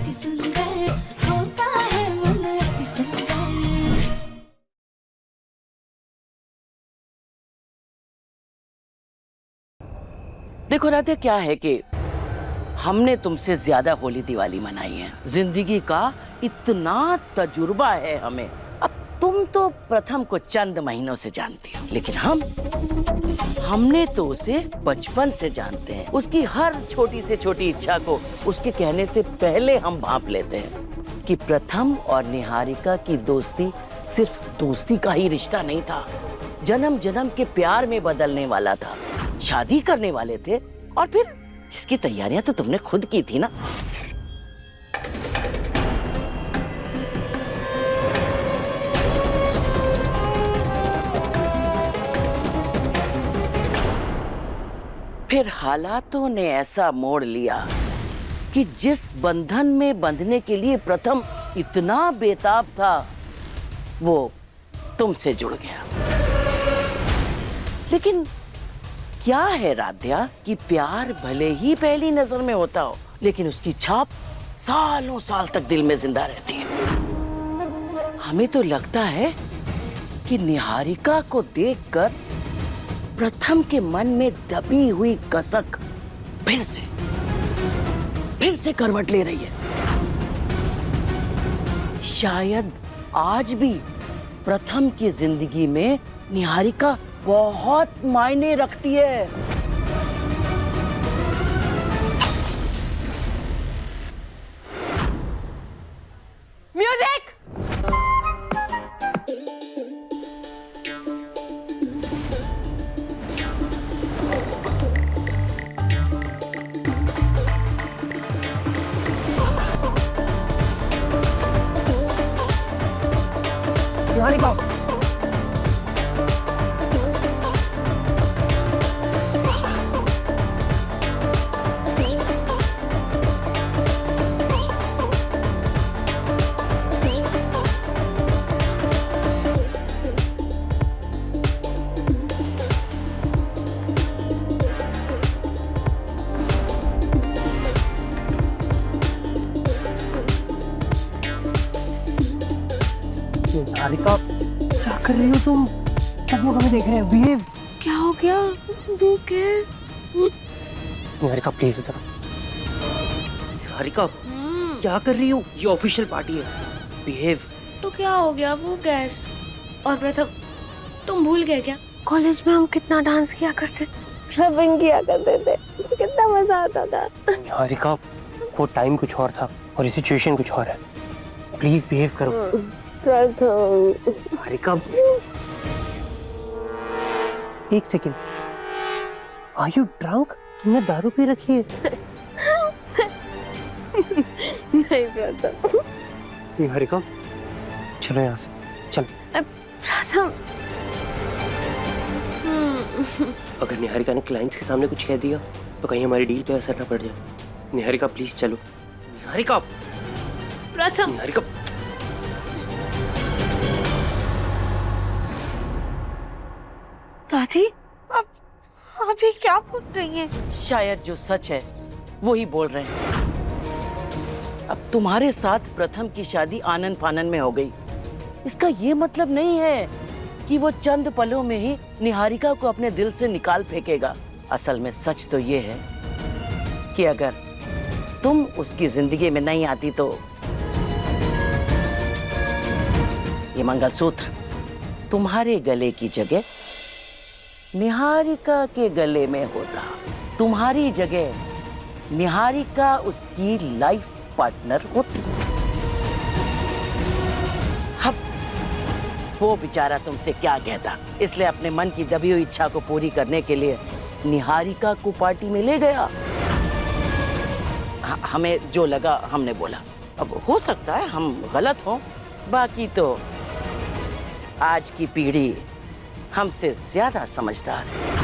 अति सुंदर होता है मन अति सुंदर। देखो राधे, क्या है कि हमने तुमसे ज्यादा होली दिवाली मनाई है। जिंदगी का इतना तजुर्बा है हमें। अब तुम तो प्रथम को चंद महीनों से जानती हो, लेकिन हमने तो उसे बचपन से जानते हैं। उसकी हर छोटी से छोटी इच्छा को उसके कहने से पहले हम भांप लेते हैं कि प्रथम और निहारिका की दोस्ती सिर्फ दोस्ती का ही रिश्ता नहीं था, जन्म जन्म के प्यार में बदलने वाला था। शादी करने वाले थे, और फिर जिसकी तैयारियां तो तुमने खुद की थी ना। फिर हालातों ने ऐसा मोड़ लिया कि जिस बंधन में बंधने के लिए प्रथम इतना बेताब था, वो तुमसे जुड़ गया। लेकिन क्या है राध्या कि प्यार भले ही पहली नजर में होता हो, लेकिन उसकी छाप सालों साल तक दिल में जिंदा रहती है। हमें तो लगता है कि निहारिका को देखकर प्रथम के मन में दबी हुई कसक फिर से करवट ले रही है। शायद आज भी प्रथम की जिंदगी में निहारिका बहुत मायने रखती है। म्यूजिक! निहारिका, निहारिका, क्या कर रही हो तुम? सब लोग हमें देख रहे हैं। बिहेव। क्या हो गया? वो क्या? निहारिका प्लीज उतर। निहारिका, क्या कर रही हो? ये ऑफिशियल पार्टी है। बिहेव। तो क्या हो गया? वो गैस और प्रथम, तुम भूल गए क्या? कॉलेज में हम कितना डांस किया करते थे, क्लबिंग किया करते थे, कितना मजा आता था। निहारिका, वो टाइम कुछ और था और ये सिचुएशन कुछ और है। प्लीज बिहेव करो। प्रथम, निहारिका, एक सेकेंड। Are you drunk? तुमने दारू पी रखी है? नहीं प्रथम। निहारिका, चलो यहाँ से, चलो। प्रथम, अगर निहारिका ने क्लाइंट्स के सामने कुछ कह दिया तो कहीं हमारी डील पे असर ना पड़ जाए। निहारिका प्लीज चलो। निहारिका, प्रथम। निहारिका, दादी, अब अभी क्या बोल रही है? शायद जो सच है वो ही बोल रहे हैं। अब तुम्हारे साथ प्रथम की शादी आनन फानन में हो गई, इसका ये मतलब नहीं है कि वो चंद पलों में ही निहारिका को अपने दिल से निकाल फेंकेगा। असल में सच तो ये है कि अगर तुम उसकी जिंदगी में नहीं आती तो ये मंगलसूत्र तुम्हारे गले की जगह निहारिका के गले में होता। तुम्हारी जगह निहारिका उसकी लाइफ पार्टनर होती। अब वो बेचारा तुमसे क्या कहता, इसलिए अपने मन की दबी हुई इच्छा को पूरी करने के लिए निहारिका को पार्टी में ले गया। हमें जो लगा हमने बोला। अब हो सकता है हम गलत हों, बाकी तो आज की पीढ़ी हमसे ज्यादा समझदार है।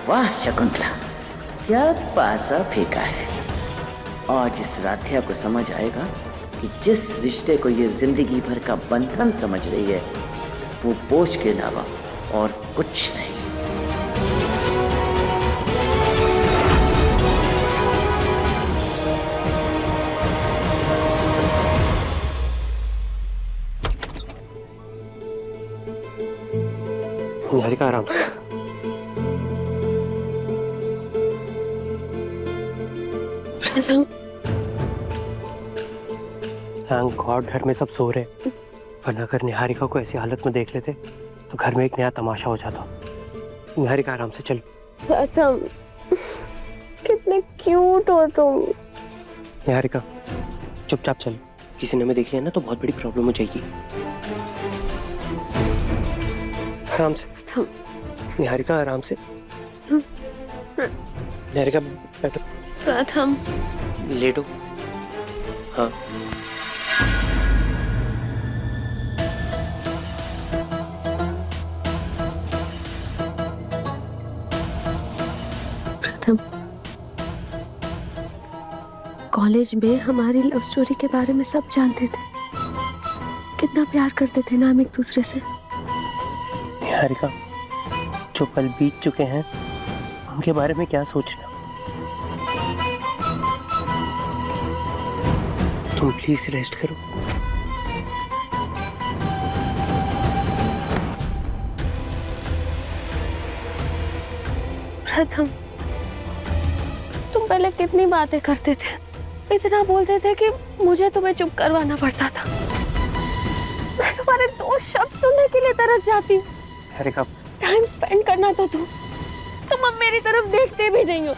वाह शकुंतला, क्या पासा फेंका है। आज इस राध्या को समझ आएगा कि जिस रिश्ते को ये जिंदगी भर का बंधन समझ रही है वो बोझ के अलावा और कुछ नहीं। निहारिका आराम से। प्रथम, थैंक गॉड घर में सब सो रहे, वरना अगर निहारिका को ऐसी हालत में देख लेते तो घर में एक नया तमाशा हो जाता। निहारिका आराम से चल। प्रथम, कितने क्यूट हो तुम। निहारिका चुपचाप चल, किसी ने हमें देख लिया ना तो बहुत बड़ी प्रॉब्लम हो जाएगी। आराम से निहारिका, आराम से। निहारिका बैठो। प्रथम, लेटो। हाँ प्रथम, कॉलेज में हमारी लव स्टोरी के बारे में सब जानते थे। कितना प्यार करते थे ना हम एक दूसरे से। निहारिका, जो पल बीत चुके हैं उनके बारे में क्या सोचना। तुम प्लीज रेस्ट करो। प्रथम, तुम पहले कितनी बातें करते थे, इतना बोलते थे कि मुझे तुम्हें चुप करवाना पड़ता था। मैं तुम्हारे दो शब्द सुनने के लिए तरस जाती हूँ। निहारिका, टाइम स्पेंड करना तो तुम अब मेरी तरफ देखते भी नहीं हो।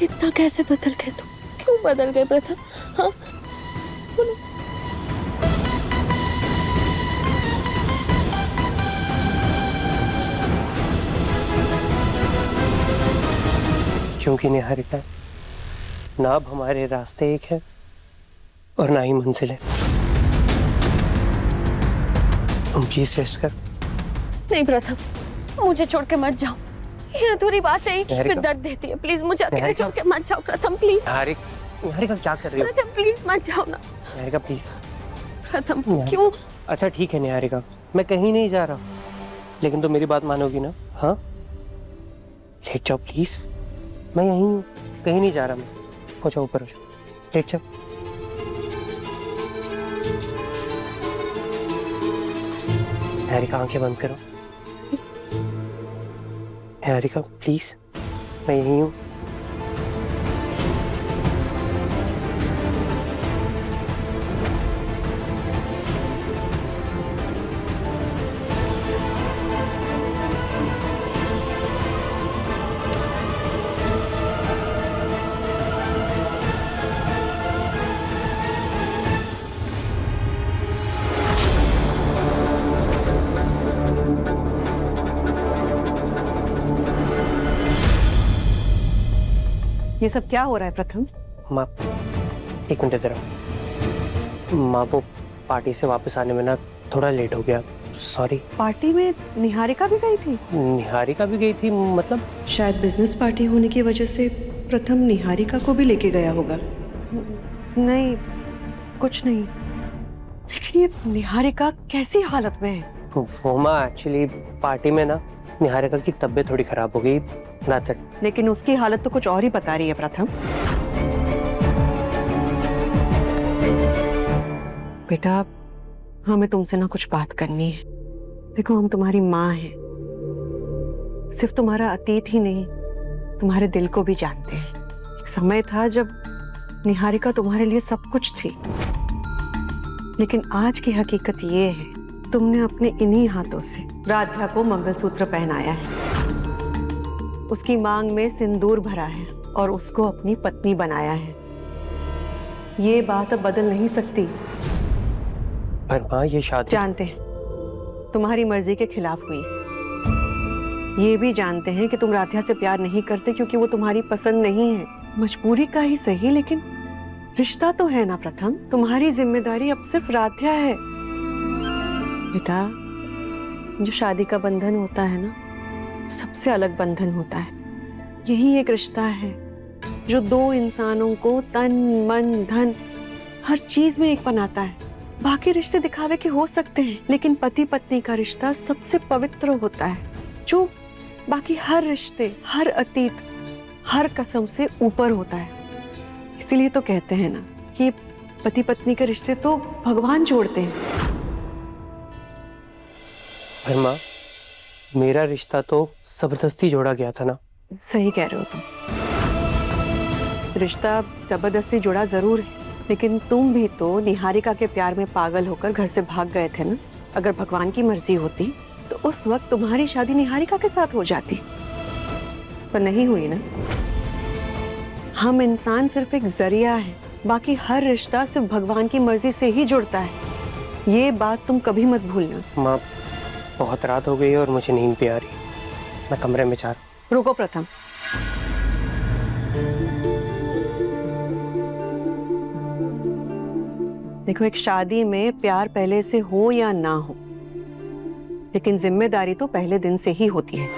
इतना कैसे बदल गए तुम? क्यों बदल गए प्रथम? हाँ बोलो। क्योंकि निहारिका, ना अब हमारे रास्ते एक है और ना ही मंजिल है। तुम प्लीज रेस्ट कर। नहीं प्रथम, मुझे छोड़ के मत जाओ। ये अधूरी बात है, फिर दर्द देती है। प्लीज मुझे अकेले छोड़ के मत जाओ प्रथम, प्लीज। निहारिका क्या कर रही हो? प्रथम प्लीज मत जाओ ना। निहारिका प्लीज। प्रथम क्यों? अच्छा ठीक है निहारिका, मैं कहीं नहीं जा रहा, लेकिन तो मेरी बात मानोगी ना? हाँ लेट जाओ प्लीज, मैं यहीं हूँ, कहीं नहीं जा रहा मैं। हो जाओ ऊपर, हो जाओ, लेट जाओ। निहारिका आंखें बंद करो। निहारिका प्लीज, मैं यहीं हूँ। ये सब क्या हो रहा है प्रथम? माँ एक मिनट जरा। माँ वो पार्टी से वापस आने में ना थोड़ा लेट हो गया, सॉरी। पार्टी में निहारिका भी गई थी? निहारिका भी गई थी, मतलब शायद बिजनेस पार्टी होने की वजह से प्रथम निहारिका को भी लेके गया होगा। नहीं, कुछ नहीं। लेकिन ये निहारिका कैसी हालत में है? वो माँ एक्चुअली पार्टी में ना निहारिका की तबीयत थोड़ी खराब हो गई, that's it। लेकिन उसकी हालत तो कुछ और ही बता रही है प्रथम। बेटा, हमें तुमसे ना कुछ बात करनी है। देखो, हम तुम्हारी माँ हैं, सिर्फ तुम्हारा अतीत ही नहीं, तुम्हारे दिल को भी जानते हैं। एक समय था जब निहारिका तुम्हारे लिए सब कुछ थी, लेकिन आज की हकीकत ये है, तुमने अपने इन्हीं हाथों से राध्या को मंगलसूत्र पहनाया है, उसकी मांग में सिंदूर भरा है और उसको अपनी पत्नी बनाया है। ये बात अब बदल नहीं सकती। पर माँ ये शादी, जानते हैं तुम्हारी मर्जी के खिलाफ हुई, ये भी जानते हैं कि तुम राध्या से प्यार नहीं करते क्योंकि वो तुम्हारी पसंद नहीं है। मजबूरी का ही सही, लेकिन रिश्ता तो है ना प्रथम। तुम्हारी जिम्मेदारी अब सिर्फ राध्या है। बेटा, जो शादी का बंधन होता है ना, सबसे अलग बंधन होता है। यही एक रिश्ता है जो दो इंसानों को तन मन धन हर चीज में एक बनाता है। बाकी रिश्ते दिखावे के हो सकते हैं, लेकिन पति पत्नी का रिश्ता सबसे पवित्र होता है, जो बाकी हर रिश्ते, हर अतीत, हर कसम से ऊपर होता है। इसीलिए तो कहते हैं ना कि पति पत्नी के रिश्ते तो भगवान जोड़ते हैं। पर माँ मेरा रिश्ता तो जबरदस्ती जोड़ा गया था ना। सही कह रहे हो तुम, रिश्ता जबरदस्ती जुड़ा जरूर है, लेकिन तुम भी तो निहारिका के प्यार में पागल होकर घर से भाग गए थे ना। अगर भगवान की मर्जी होती तो उस वक्त तुम्हारी शादी निहारिका के साथ हो जाती, पर नहीं हुई ना। हम इंसान सिर्फ एक जरिया है, बाकी हर रिश्ता सिर्फ भगवान की मर्जी से ही जुड़ता है। ये बात तुम कभी मत भूलना। माँ, बहुत रात हो गई है और मुझे नींद भी आ रही है, मैं कमरे में जा रहा हूँ। रुको प्रथम, देखो एक शादी में प्यार पहले से हो या ना हो, लेकिन जिम्मेदारी तो पहले दिन से ही होती है।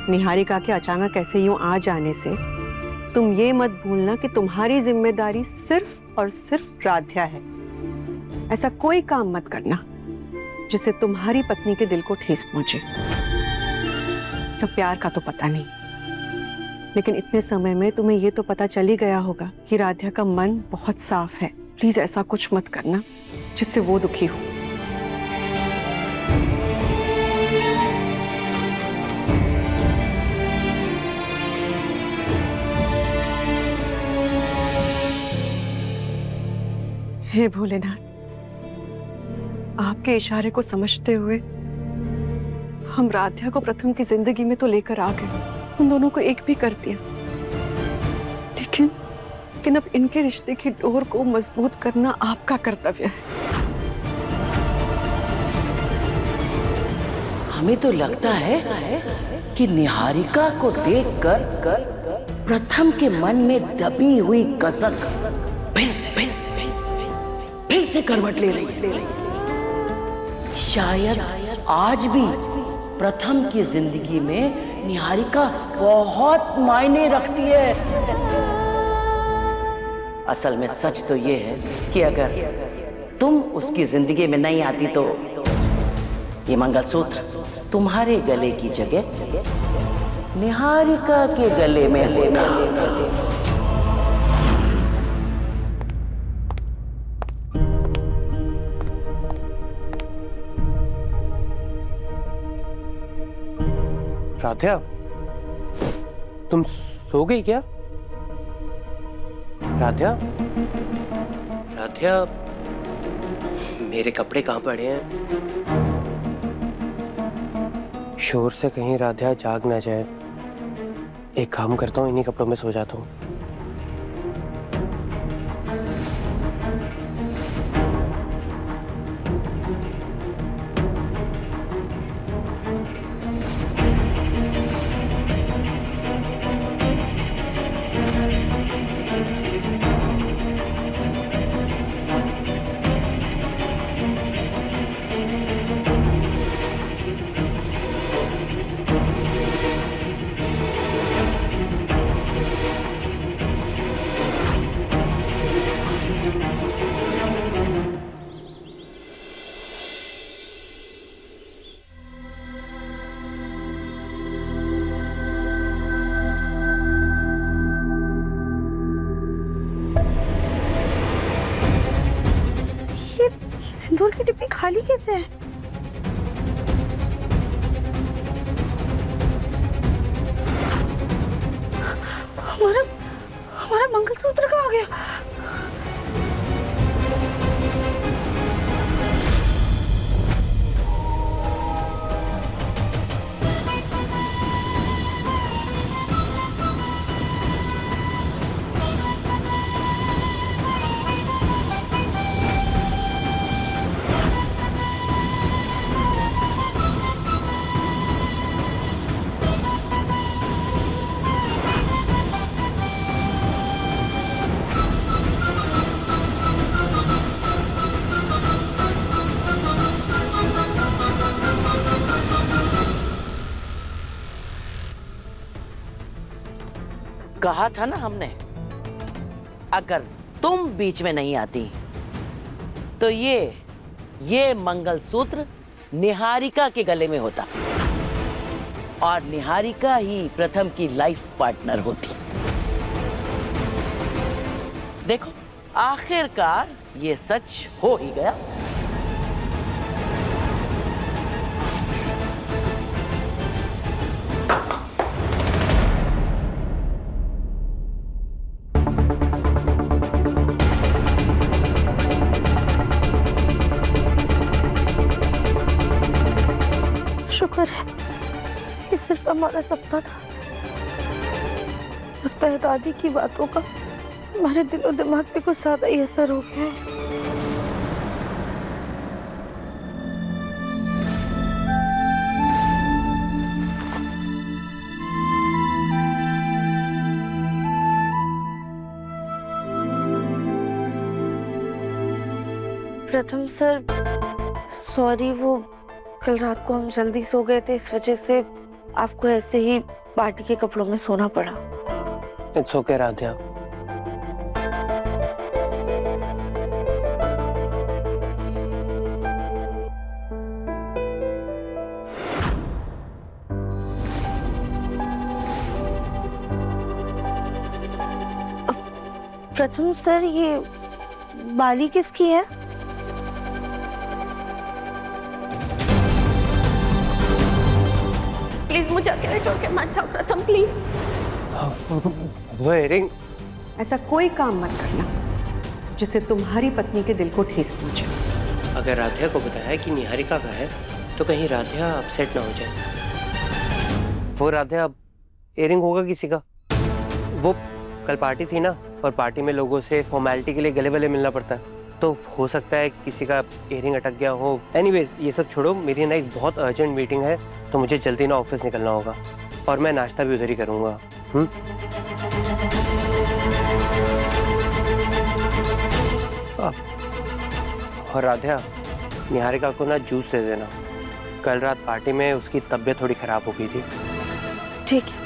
निहारिका के अचानक ऐसे यूं आ जाने से तुम ये मत भूलना कि तुम्हारी जिम्मेदारी सिर्फ और सिर्फ राध्या है। ऐसा कोई काम मत करना जिससे तुम्हारी पत्नी के दिल को ठेस पहुंचे। तो प्यार का तो पता नहीं, लेकिन इतने समय में तुम्हें ये तो पता चल ही गया होगा कि राध्या का मन बहुत साफ है। प्लीज ऐसा कुछ मत करना जिससे वो दुखी हो। हे भोलेनाथ, आपके इशारे को समझते हुए हम राध्या को प्रथम की जिंदगी में तो लेकर आ गए, उन दोनों को एक भी कर दिया, लेकिन अब इनके रिश्ते की डोर को मजबूत करना आपका कर्तव्य है। हमें तो लगता है कि निहारिका को देखकर प्रथम के मन में दबी हुई कसक फिर से करवट ले रही है। शायद आज भी प्रथम की जिंदगी में निहारिका बहुत मायने रखती है। असल में सच तो ये है कि अगर तुम उसकी जिंदगी में नहीं आती तो ये मंगलसूत्र तुम्हारे गले की जगह निहारिका के गले में होता। राध्या, तुम सो गई क्या? राध्या, राध्या, मेरे कपड़े कहाँ पड़े हैं? शोर से कहीं राध्या जाग ना जाए। एक काम करता हूँ, इन्हीं कपड़ों में सो जाता हूँ। सिंदूर की डिब्बी खाली कैसे है? हमारा मंगलसूत्र कहाँ गया? कहा था ना हमने, अगर तुम बीच में नहीं आती तो ये मंगलसूत्र निहारिका के गले में होता और निहारिका ही प्रथम की लाइफ पार्टनर होती। देखो, आखिरकार ये सच हो ही गया। ये सिर्फ हमारा सपना था। लगता है दादी की बातों का हमारे दिलो दिमाग पे कुछ ज्यादा ही असर हो गया है। प्रथम सर, सॉरी, वो कल रात को हम जल्दी सो गए थे, इस वजह से आपको ऐसे ही पार्टी के कपड़ों में सोना पड़ा। It's okay Radhiya. प्रथम सर, ये बाली किसकी है? प्लीज मुझे अकेले छोड़ के मत जाओ प्रथम, प्लीज। वो इयरिंग। ऐसा कोई काम मत करना जिससे तुम्हारी पत्नी के दिल को ठेस पहुंचे। अगर राधिया को बताया कि निहारिका का है तो कहीं राधिया अपसेट ना हो जाए। वो राधिया, इयरिंग होगा किसी का। वो कल पार्टी थी ना, और पार्टी में लोगों से फॉर्मेलिटी के लिए गले वले मिलना पड़ता है, तो हो सकता है किसी का इयरिंग अटक गया हो। एनीवेज ये सब छोड़ो, मेरी ना एक बहुत अर्जेंट मीटिंग है, तो मुझे जल्दी ना ऑफिस निकलना होगा, और मैं नाश्ता भी उधर ही करूँगा। और राधिया, निहारिका को ना जूस दे देना। कल रात पार्टी में उसकी तबीयत थोड़ी खराब हो गई थी। ठीक है।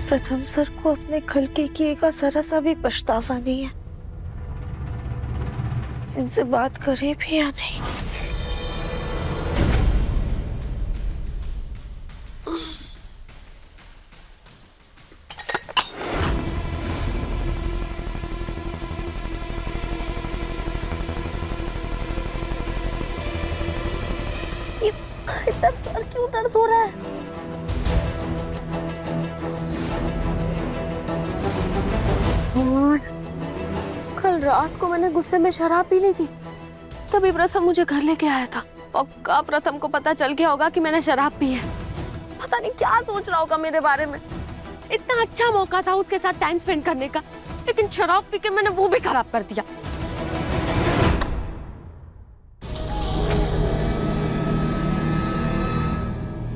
प्रथम सर को अपने कल के किए का जरा सा भी पछतावा नहीं है। इनसे बात करे भी या नहीं? ये इतना सर क्यों दर्द हो रहा है? कल रात को मैंने गुस्से में शराब पी ली थी, तभी प्रथम मुझे घर लेके आया था। पक्का प्रथम को पता चल गया होगा कि मैंने शराब पी है। पता नहीं क्या सोच रहा होगा मेरे बारे में। इतना अच्छा मौका था उसके साथ टाइम स्पेंड करने का, लेकिन शराब पी के मैंने वो भी खराब कर दिया।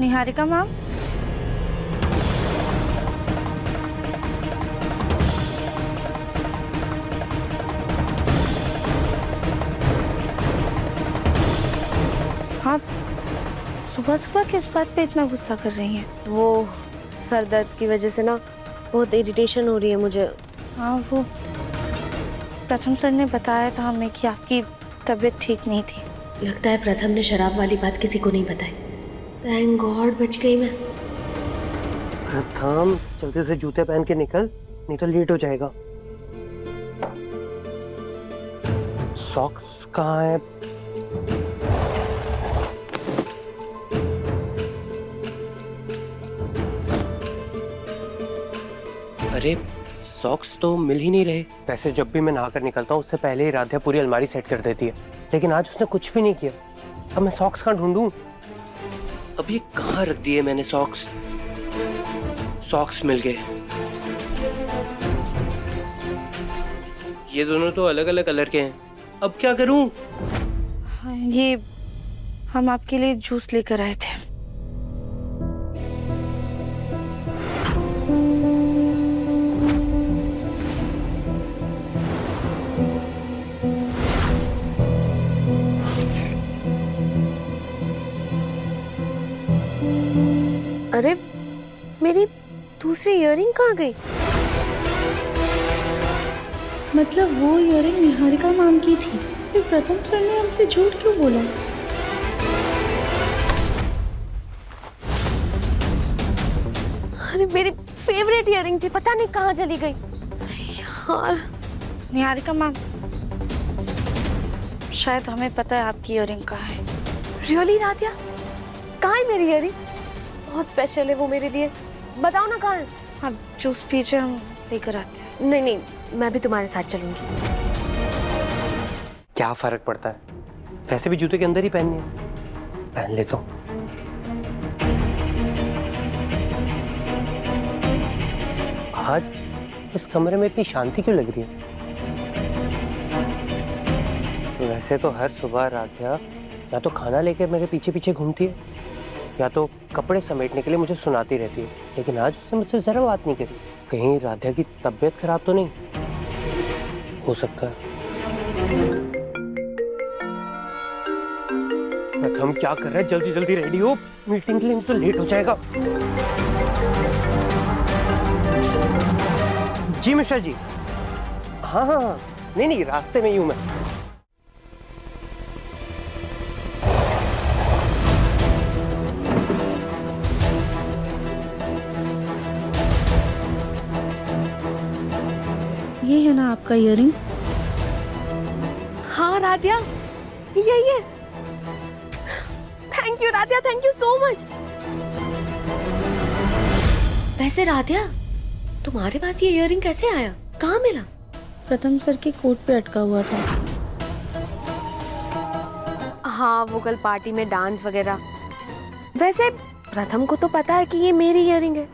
निहारिका मैम, आप सुबह सुबह किस बात पे इतना गुस्सा कर रही हैं? वो सर दर्द की वजह से ना बहुत इरिटेशन हो रही है मुझे। हाँ, वो प्रथम सर ने बताया था हमें कि आपकी तबीयत ठीक नहीं थी। लगता है प्रथम ने शराब वाली बात किसी को नहीं बताई। थैंक गॉड बच गई मैं। प्रथम, जल्दी से जूते पहन के निकल, नहीं तो लेट हो जाएगा। सॉक्स कहाँ है? अरे सॉक्स तो मिल ही नहीं रहे। वैसे जब भी मैं नहाकर निकलता हूँ उससे पहले ही राधिया पूरी अलमारी सेट कर देती है, लेकिन आज उसने कुछ भी नहीं किया। अब मैं सॉक्स कहाँ ढूंढूं? अब ये कहाँ रख दिए मैंने सॉक्स? सॉक्स मिल गए। ये दोनों तो अलग अलग कलर के हैं, अब क्या करूं? ये हम आपके लिए जूस लेकर आए थे। अरे मेरी दूसरी इयररिंग कहाँ गई? मतलब वो इयररिंग निहारिका मैम की थी, फिर प्रथम सर ने हमसे झूठ क्यों बोला? अरे मेरी फेवरेट इयररिंग थी, पता नहीं कहाँ चली गई यार। निहारिका मैम, शायद हमें पता है आपकी इयररिंग कहाँ है। रियली राधिया, कहाँ है मेरी इयररिंग? बहुत स्पेशल है वो मेरे लिए, बताओ ना कहाँ है। आप जूस पीजिए, हम लेकर आते हैं। नहीं नहीं, मैं भी तुम्हारे साथ चलूंगी। क्या फर्क पड़ता है, वैसे भी जूते के अंदर ही पहननी है, पहन लेता हूँ। आज इस कमरे में इतनी शांति क्यों लग रही है? वैसे तो हर सुबह राध्या या तो खाना लेकर मेरे पीछे पीछे घूमती है या तो कपड़े समेटने के लिए मुझे सुनाती रहती है, लेकिन आज उसने मुझसे जरा बात नहीं करी। कहीं राध्या की तबीयत खराब तो नहीं हो सकता? प्रथम क्या कर रहा है? जल्दी जल्दी रेडी हो, मीटिंग के लिए तो लेट हो जाएगा। जी मिश्रा जी। हाँ हाँ हाँ, नहीं नहीं, रास्ते में ही हूं मैं। ये है ना आपका इयरिंग? हाँ राध्या, यही है। Thank you Radhya, thank you so much. वैसे राध्या, तुम्हारे पास ये इयरिंग कैसे आया? कहाँ मिला? प्रथम सर के कोट पे अटका हुआ था। हाँ, वो कल पार्टी में डांस वगैरह। वैसे प्रथम को तो पता है कि ये मेरी इयरिंग है,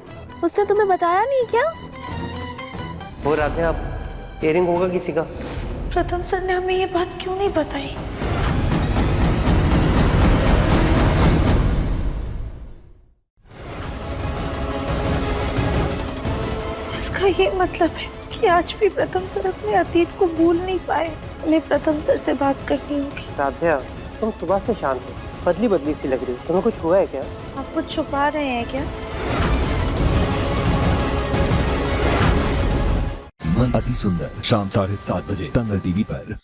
उसने तुम्हें बताया नहीं क्या? वो राध्या, आप इयरिंग होगा किसी का? प्रथम सर ने हमें ये बात क्यों नहीं बताई? इसका ये मतलब है कि आज भी प्रथम सर अपने अतीत को भूल नहीं पाए। हमें प्रथम सर से बात करनी होगी। राध्या, तुम सुबह से शांत हो, बदली बदली सी लग रही हो, तुम्हें कुछ हुआ है क्या? आप कुछ छुपा रहे हैं क्या? मन अति सुंदर, शाम 7:30 बजे तंगल टीवी पर।